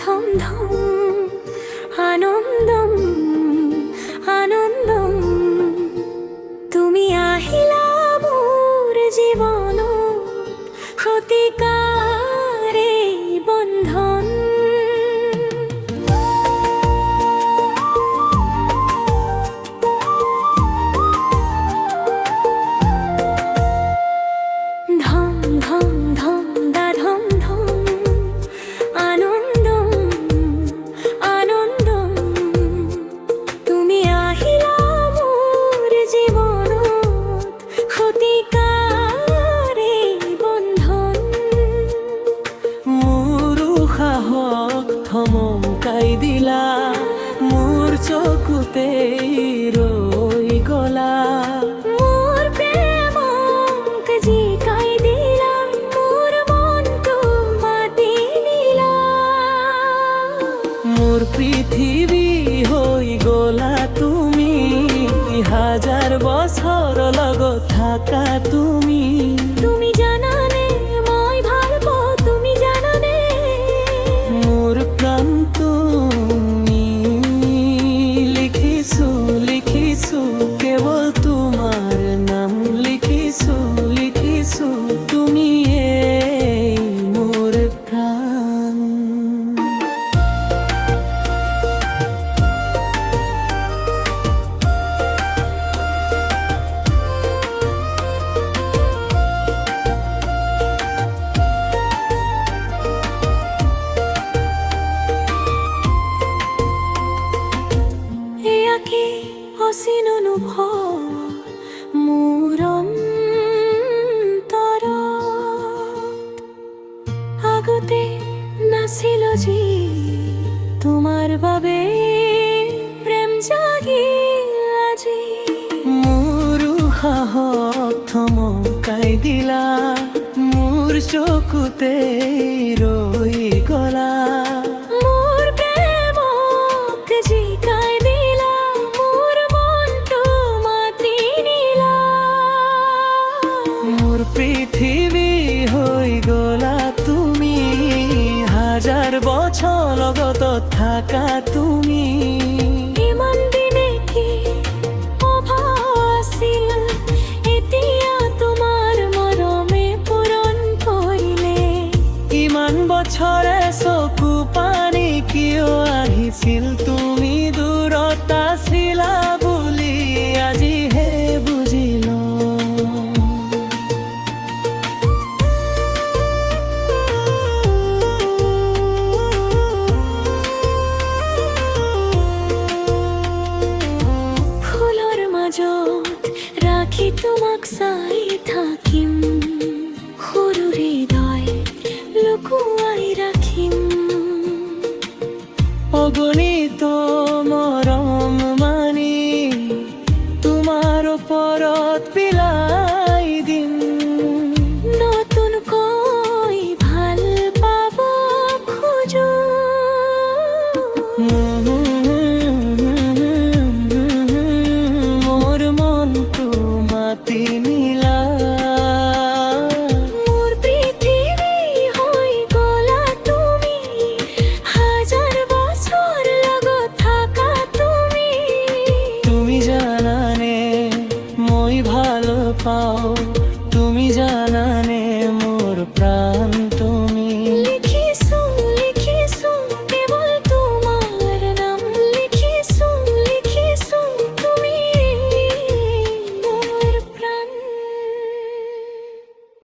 ধম ধম আনন্দম আনন্দম তুমি আহিলা মোর জীবন ক্ষতিকারে বন্ধন ধম ধম ধম দা ধম ধম আনন্দম আনন্দম তুমি আহিলা মোর জীবনত ক্ষতিকারে বন্ধন মোৰ সাহস থমকাই দিলা মোৰ চকুতে ৰৈ গলা মোর প্রেমক জিকাই দিলা মোর মনটো মাতি নিলা মোৰ পৃথিৱী হৈ গলা তুমি হাজাৰ বছৰ লগত থাকা তুমি তুমি জানানে মই ভাল পাওঁ তুমি জানানে মোৰ প্ৰাণ তুমি লিখিছো লিখিছো কেৱল তোমাৰ নাম লিখিছো লিখিছো তুমিয়ে মোৰ প্ৰাণ এয়া কি অচিন অনুভৱ মোৰ অন্তৰত আগতে নাছিল যি তোমাৰ বাবে প্ৰেম জাগিল আজি মোৰ সাহস থমকাই দিলা মোৰ চকুতে ৰৈ গলা মোৰ প্ৰেমক জিকাই দিলা মোৰ মনটো মাতি নিলা মোৰ পৃথিৱী হৈ গলা তুমি হাজাৰ বছৰ লগত থাকা তুমি ইমান দিনে কি অভাৱ আছিল এতিয়া তোমাৰ মৰমে পূৰণ কৰিলে ইমান বছৰে চকু পানী কিয় আহিছিল